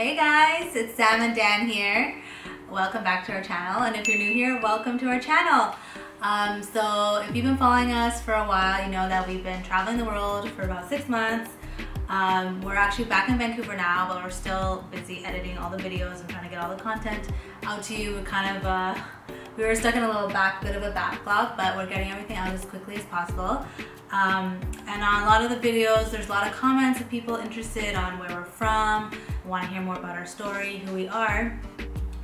Hey guys, it's Sam and Dan here. Welcome back to our channel, and if you're new here, welcome to our channel. So if you've been following us for a while, you know that we've been traveling the world for about 6 months. We're actually back in Vancouver now, but we're still busy editing all the videos and trying to get all the content out to you. We were stuck in a little bit of a backlog, but we're getting everything out as quickly as possible. And on a lot of the videos, there's a lot of comments of people interested on where we're from, want to hear more about our story, who we are.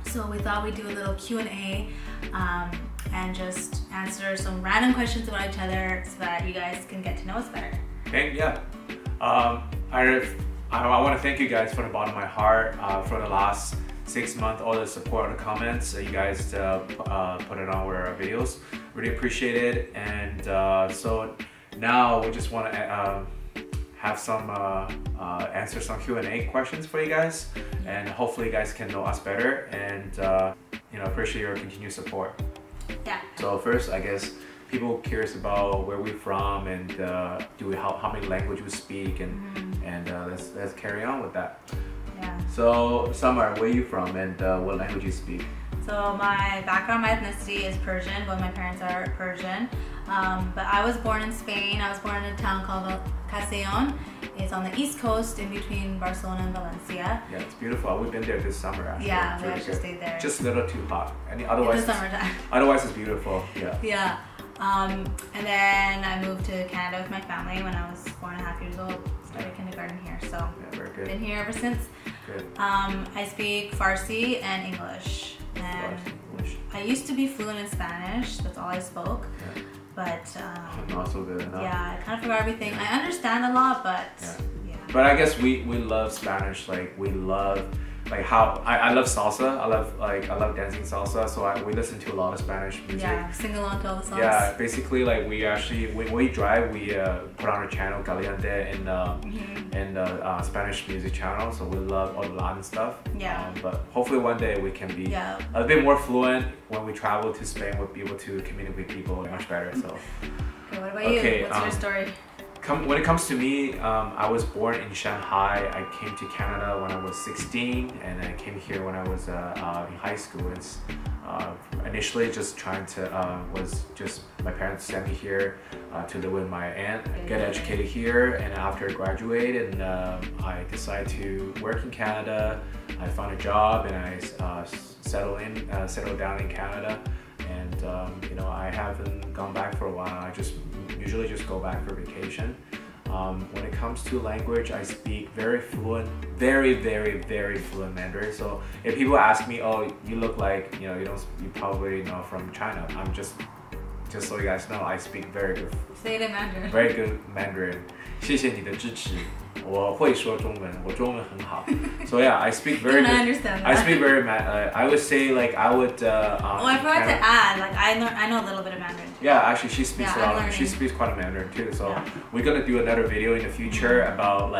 So we thought we'd do a little Q&A and just answer some random questions about each other so that you guys can get to know us better. Okay, yeah. I want to thank you guys from the bottom of my heart for the last 6 months, all the support and the comments you guys put it on our videos. Really appreciate it. And so now we just want to have some answer some Q&A questions for you guys, and hopefully you guys can know us better, and appreciate your continued support. Yeah. So first, I guess people curious about where we're from and how many languages we speak, and let's carry on with that. Yeah. So Summer, where are you from, and what language you speak? So my background, my ethnicity is Persian. Both my parents are Persian. But I was born in Spain. I was born in a town called Castellón. It's on the east coast in between Barcelona and Valencia. Yeah, it's beautiful. We've been there this summer actually. Yeah, we really actually stayed there. Just a little too hot. Otherwise, in the summertime. Otherwise it's beautiful. Yeah. Yeah. And then I moved to Canada with my family when I was 4.5 years old. Started kindergarten here, so yeah, very good. Been here ever since. Good. I speak Farsi and English. And I used to be fluent in Spanish. That's all I spoke. Yeah. But not so good enough. yeah, I kind of forgot everything. I understand a lot, but yeah. But I guess we love Spanish. Like we love how I love salsa. I love dancing salsa. So we listen to a lot of Spanish music. Yeah, sing along to all the songs. Yeah, basically when we drive, we put on our channel Caliente and Spanish music channel. So we love all the Latin stuff. Yeah. But hopefully one day we can be a bit more fluent when we travel to Spain. We'll be able to communicate with people much better. So. Okay, what about you? What's your story? When it comes to me, I was born in Shanghai. I came to Canada when I was 16, and I came here when I was in high school. It's initially just my parents sent me here to live with my aunt, get educated here, and after I graduated, and I decided to work in Canada. I found a job and I settled down in Canada. And I haven't gone back for a while. I usually just go back for vacation. When it comes to language, I speak very fluent, very, very, very fluent Mandarin. So if people ask me, oh, you look like you probably know from China. I'm just so you guys know, I speak very good. Say it in Mandarin. Very good Mandarin. 谢谢你的支持。我会说中文，我中文很好。So yeah, I speak very good. I understand that. I speak very I would say I would. I forgot to add. I know a little bit of Mandarin. Yeah, actually, she speaks a lot. She speaks quite a Mandarin too. So we're gonna do another video in the future about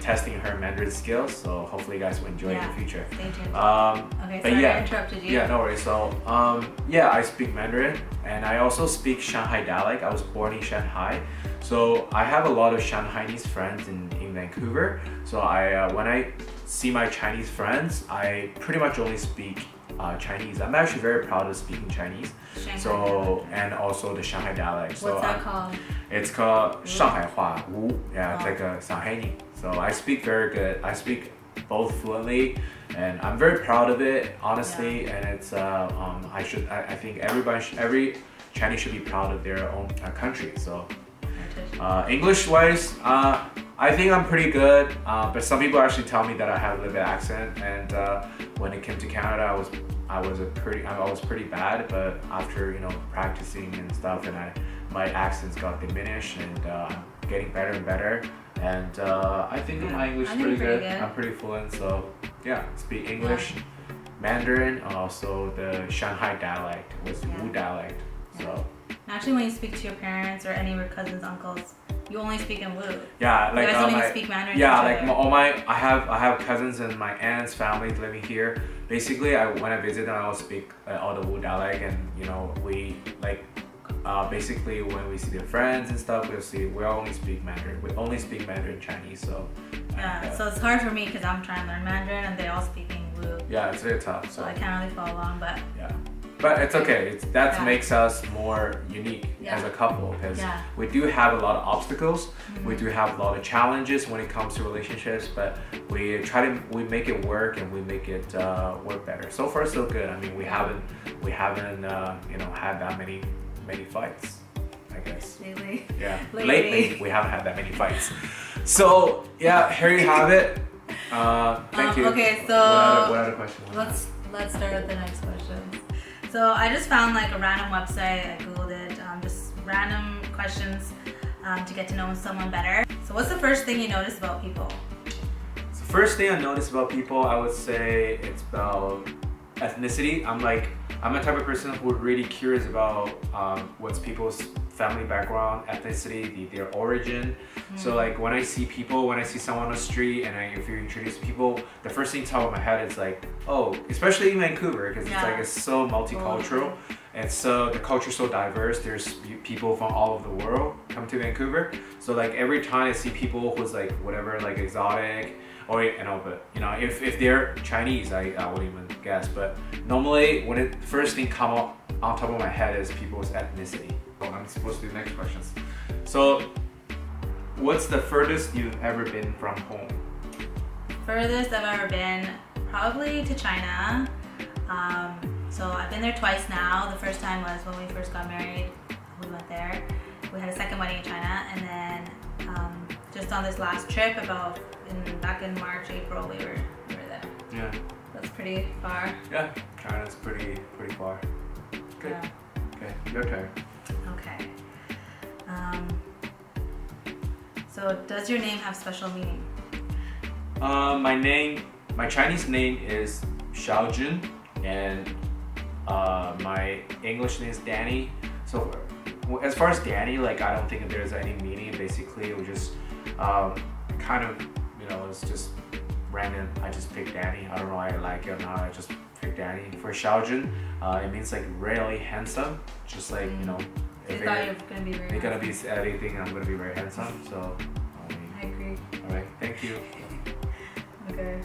testing her Mandarin skills. So hopefully, you guys will enjoy it in the future. Stay tuned. Okay, but sorry I interrupted you. Yeah, no worries. So yeah, I speak Mandarin, and I also speak Shanghai dialect. I was born in Shanghai, so I have a lot of Shanghainese friends in Vancouver. So when I see my Chinese friends, I pretty much only speak Chinese. I'm actually very proud of speaking Chinese. And also the Shanghai dialect. What's that called? It's called Shanghai Wu. Yeah, it's like a Shanghai. So I speak very good. I speak both fluently, and I'm very proud of it, honestly. And it's I think every Chinese should be proud of their own country. So English-wise, I think I'm pretty good, but some people actually tell me that I have a little bit of accent, and when it came to Canada, I was pretty bad, but after practicing and stuff, and my accents got diminished, and I'm getting better and better, and I think my English is pretty good. I'm pretty fluent, so yeah, speak English, Mandarin, and also the Shanghai dialect was the Wu dialect. So actually, when you speak to your parents or any of your cousins, uncles, you only speak in Wu. Yeah, you guys don't even speak Mandarin. Yeah, I have cousins and my aunt's family living here. Basically, when I visit them, I will speak all the Wu dialect, and we basically when we see their friends and stuff, we only speak Mandarin. We only speak Mandarin Chinese. So Yeah, so it's hard for me because I'm trying to learn Mandarin and they all speak English. Yeah, it's very tough. So I can't really follow along, but yeah. But it's okay. That makes us more unique as a couple because we do have a lot of obstacles. We do have a lot of challenges when it comes to relationships, but we make it work and we make it work better. So far, so good. I mean, we haven't had that many fights, I guess. Lately. Yeah. Lately, we haven't had that many fights. So yeah, here you have it. Thank you. Okay, so what other question? Let's start with the next question. So I just found like a random website, I googled it, just random questions to get to know someone better. So what's the first thing you notice about people? So first thing I notice about people, I would say it's about ethnicity. I'm a type of person who are really curious about what's people's family background, ethnicity, their origin. So like when I see someone on the street and if you introduce people, the first thing top of my head is like, oh, especially in Vancouver because it's so multicultural and so the culture is so diverse. There's people from all over the world come to Vancouver. So like every time I see people who's like whatever, like exotic, or if they're Chinese, I wouldn't even guess. But normally when the first thing come up on top of my head is people's ethnicity. Oh, I'm supposed to do next questions. So, what's the furthest you've ever been from home? Furthest I've ever been, probably to China. So I've been there twice now. The first time was when we first got married. We went there. We had a second wedding in China, and then just on this last trip, back in March, April, we were there. Yeah. That's pretty far. Yeah, China's pretty far. Good. Yeah. Okay, your turn. Okay. So does your name have special meaning? My Chinese name is Xiaojun, and my English name is Danny. So as far as Danny, like I don't think there's any meaning. Basically, it was just it's just random. I just picked Danny. I don't know why I like it or not. I just picked Danny. For Xiaojun, it means like really handsome. Just like If thought you're gonna be very. You're gonna be everything, and I'm gonna be very handsome. So. I agree. All right. Thank you. Okay.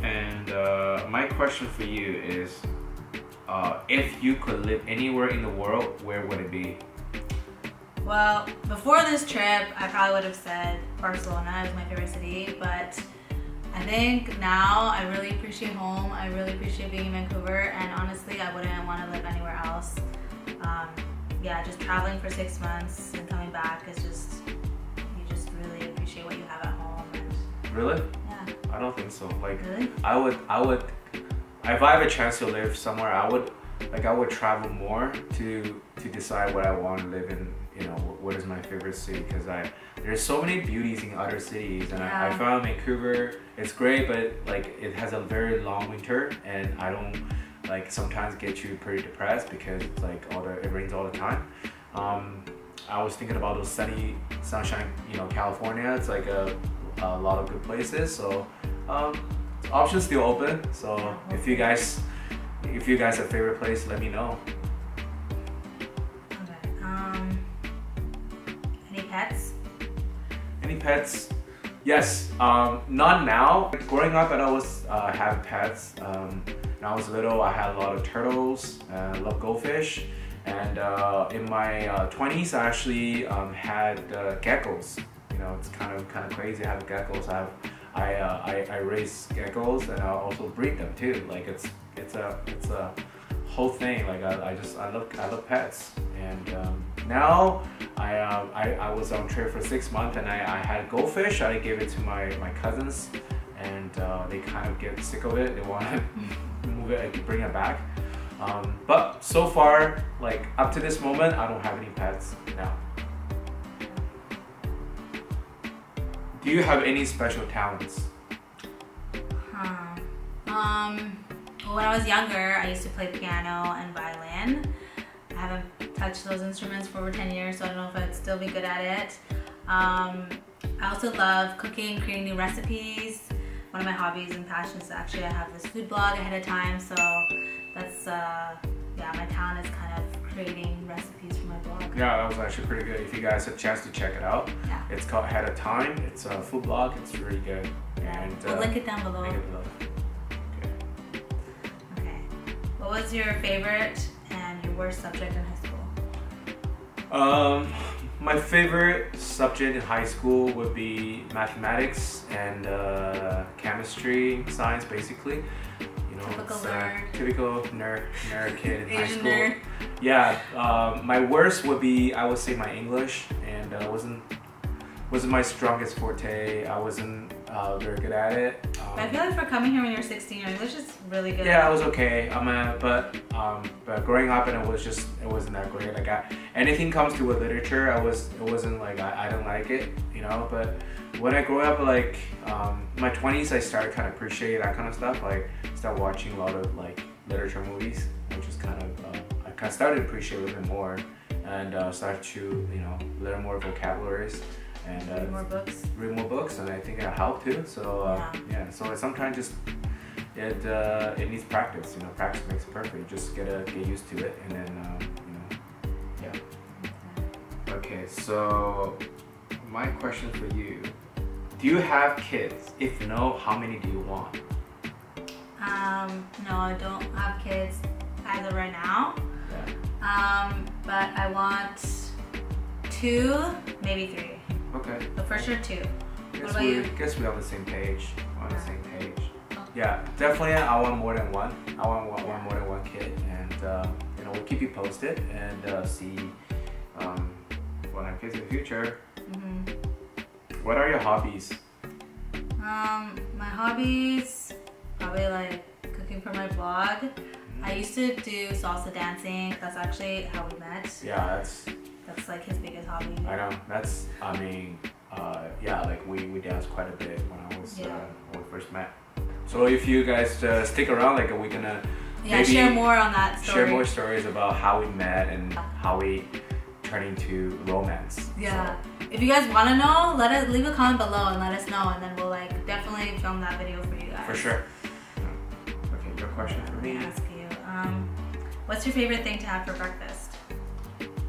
And my question for you is, if you could live anywhere in the world, where would it be? Well, before this trip, I probably would have said Barcelona is my favorite city, but I think now I really appreciate home. I really appreciate being in Vancouver, and honestly, I wouldn't want to live anywhere else. Just traveling for 6 months and coming back is you just really appreciate what you have at home. And really? Yeah. I don't think so. Like, really? I would, if I have a chance to live somewhere, I would travel more to decide what I want to live in. What is my favorite city? Because there's so many beauties in other cities, and I found Vancouver. It's great, but like it has a very long winter, and I don't sometimes get you pretty depressed because it's like it rains all the time. I was thinking about those sunshine, California. It's like a lot of good places. So options still open. So if you guys have a favorite place, let me know. Pets? Any pets? Yes. Not now. Growing up, I always have pets. When I was little, I had a lot of turtles. I love goldfish. And in my 20s, I actually had geckos. It's kind of crazy. I have geckos. I raise geckos, and I also breed them too. Like it's a whole thing. Like I love pets. And now I was on trip for 6 months, and I had goldfish. I gave it to my cousins, and they kind of get sick of it. They want to move it, bring it back. But so far, like up to this moment, I don't have any pets now. Do you have any special talents? When I was younger, I used to play piano and violin. I haven't touched those instruments for over 10 years, so I don't know if I'd still be good at it. I also love cooking, creating new recipes. One of my hobbies and passions, actually, I have this food blog ahead of time, so that's, my talent is kind of creating recipes for my blog. Yeah, that was actually pretty good. If you guys have a chance to check it out, Yeah. it's called Ahead of Time. It's a food blog. It's really good. Yeah. And We'll link it down below. link it below. Okay. What was your favorite and your worst subject in high school? My favorite subject in high school would be mathematics and chemistry, science, basically. You know, Typical nerd kid in high Asian school. nerd. Yeah. My worst would be, I would say, my English, and wasn't my strongest forte. I wasn't very good at it. But I feel like for coming here when you're 16, your English is really good. Yeah, I was okay. But growing up, and it wasn't that great. Like anything comes to with literature, it wasn't like I don't like it, you know. But when I grew up, like my 20s, I started kind of appreciate that kind of stuff. Like started watching a lot of like literature movies, which is kind of I kind of started to appreciate a little bit more, and started to learn more vocabularies. And read more books, and I think it helped too. So yeah. So sometimes just it needs practice. You know, practice makes perfect. You just get used to it, and then yeah. Okay, so my question for you: do you have kids? If no, how many do you want? No, I don't have kids as of right now. Yeah. But I want 2, maybe 3. Okay. But for sure 2. What about you? Guess we're on the same page. Oh. Yeah, definitely. I want more than one. I want more than one kid, and we'll keep you posted and see what I have kids in the future. Mm-hmm. What are your hobbies? My hobbies, probably like cooking for my blog. I used to do salsa dancing. That's actually how we met. Yeah, that's like his biggest hobby. I know. Yeah, like we danced quite a bit when we first met. So if you guys stick around, like we're gonna maybe share more on that story. Share more stories about how we met and how we turned into romance. Yeah. So, if you guys want to know, leave a comment below and let us know, and then we'll like definitely film that video for you guys. For sure. Okay, your question for me. Let me ask you. What's your favorite thing to have for breakfast?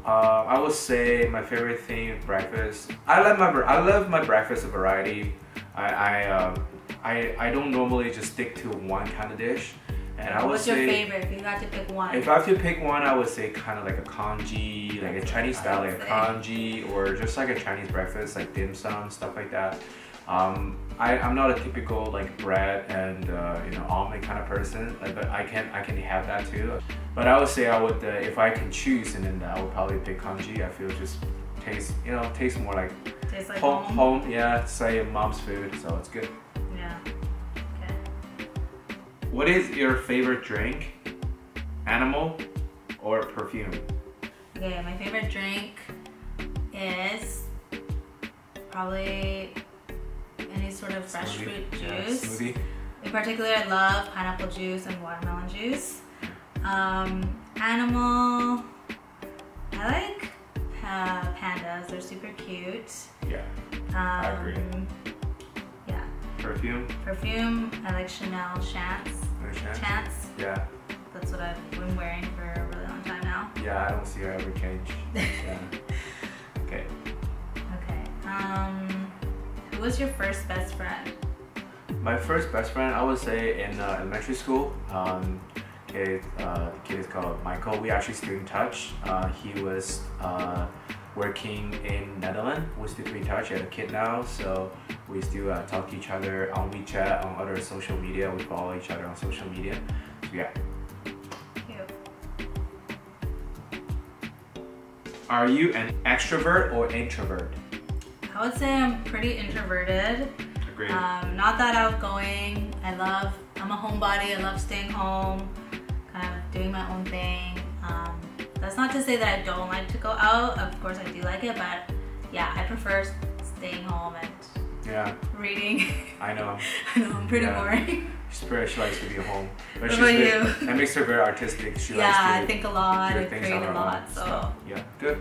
I would say my favorite thing is breakfast. I love my breakfast variety. I don't normally just stick to one kind of dish. And I would What's say, your favorite? If you got to pick one. If I have to pick one, I would say kind of like a congee, like a Chinese style, like a congee, or just like a Chinese breakfast, like dim sum, stuff like that. I'm not a typical like bread and omelet kind of person, but I can have that too. But I would say I would if I can choose, and then I would probably pick congee. I feel just tastes more like home. Yeah, it's like mom's food, so it's good. Yeah. Okay. What is your favorite drink? Animal or perfume? Okay, my favorite drink is probably any sort of fresh fruit juice. Yeah, smoothie. In particular, I love pineapple juice and watermelon juice. Animal, I like pandas. They're super cute. Yeah, I agree. Yeah. Perfume, I like Chanel Chance. Yeah. That's what I've been wearing for a really long time now. Yeah, I don't see her ever change. Yeah. Okay. Who was your first best friend? My first best friend, I would say in elementary school. The kid is called Michael. We actually still in touch. He was working in Netherlands. We still in touch. He had a kid now, so we still talk to each other on WeChat, on other social media. We follow each other on social media. So yeah. Cute. Are you an extrovert or introvert? I would say I'm pretty introverted. Agreed. Not that outgoing. I'm a homebody. I love staying home, kind of doing my own thing. That's not to say that I don't like to go out. Of course I do like it, but yeah, I prefer staying home and reading. I know. I know, I'm pretty boring. She likes to be home. But what about you? That makes her very artistic. She likes to I think a lot. I create a lot. So yeah, good.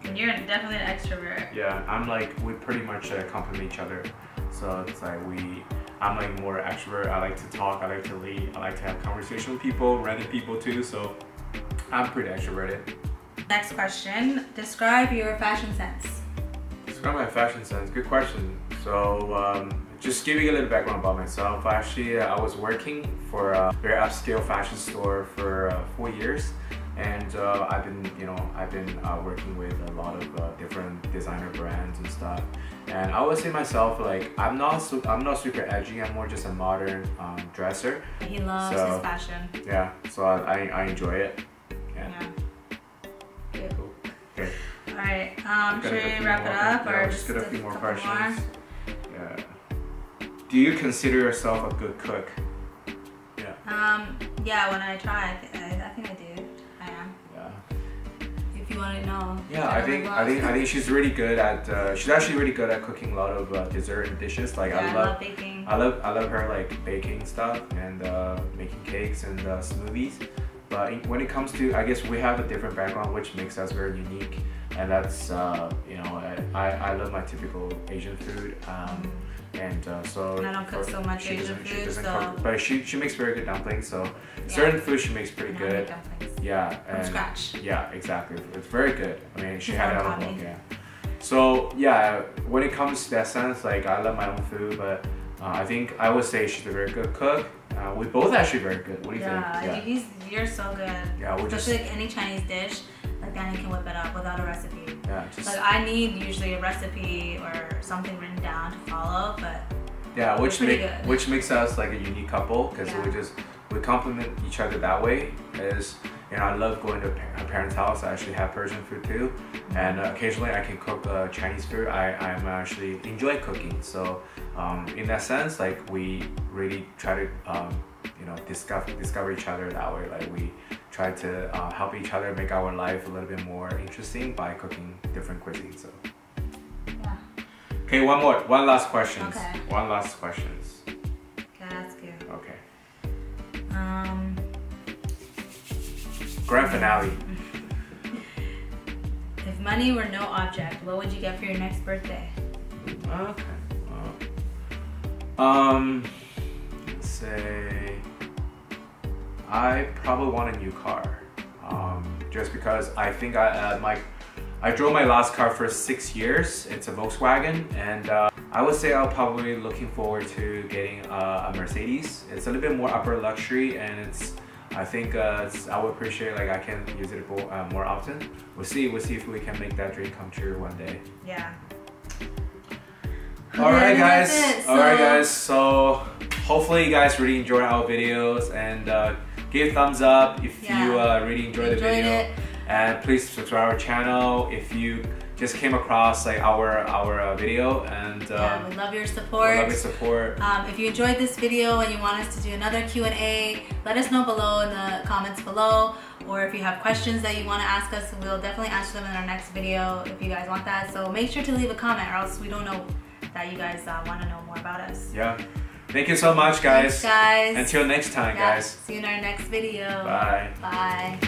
And you're definitely an extrovert. Yeah, I'm like, we pretty much complement each other. So it's like I'm like more extrovert. I like to talk. I like to lead. I like to have conversation with people, random people too. So I'm pretty extroverted. Next question. Describe your fashion sense. Describe my fashion sense. Good question. So, just giving a little background about myself. Actually, I was working for a very upscale fashion store for 4 years, and I've been working with a lot of different designer brands and stuff. And I would say myself, like, I'm not super edgy. I'm more just a modern dresser. He loves his fashion. Yeah, so I enjoy it. Yeah. Good. Cool. Okay. All right. Should we wrap it up, or just get a few more couple questions? Yeah. Do you consider yourself a good cook? Yeah. Yeah. When I try, I think I do. I am. Yeah. If you want to know. Yeah, I think she's really good at. She's actually really good at cooking a lot of dessert and dishes. Like, yeah, I love baking. I love her, like, baking stuff and making cakes and smoothies. But when it comes to, I guess we have a different background, which makes us very unique, and that's I love my typical Asian food, and so. And I don't cook so much Asian food, she doesn't so. cook, but she makes very good dumplings. So certain food she makes pretty good. Dumplings. Yeah, From scratch. Yeah, exactly. It's very good. I mean, she had it out of the book. Yeah. So yeah, when it comes to that sense, like, I love my own food, but I think I would say she's a very good cook. We both actually very good. What do you think? Yeah, you're so good. Yeah, especially like any Chinese dish, like Danny can whip it up without a recipe. Yeah, just like I need usually a recipe or something written down to follow, but yeah, which makes us like a unique couple, because we complement each other that way. Is, I love going to her parents' house. I actually have Persian food too, and occasionally I can cook Chinese food. I'm actually enjoy cooking, so in that sense, like, we really try to discover each other that way. Like, we try to help each other make our life a little bit more interesting by cooking different cuisines. So yeah. Okay, one last question. Okay. One last questions. Okay, that's good. Okay. Grand finale. If money were no object, what would you get for your next birthday? Okay. Let's say I probably want a new car. Just because I think I drove my last car for 6 years. It's a Volkswagen, and I would say I'm probably looking forward to getting a Mercedes. It's a little bit more upper luxury, and I think I would appreciate, like, I can use it more often. We'll see if we can make that dream come true one day. Yeah. Alright guys, so hopefully you guys really enjoyed our videos, and give a thumbs up if you really enjoyed the video. And please subscribe to our channel if you just came across, like, our video, and we love your support. If you enjoyed this video and you want us to do another Q&A, let us know below in the comments below, or if you have questions that you want to ask us, we'll definitely answer them in our next video if you guys want that. So make sure to leave a comment, or else we don't know that you guys want to know more about us. Yeah. Thank you so much, guys. Thanks, guys. Until next time, guys. See you in our next video. Bye. Bye.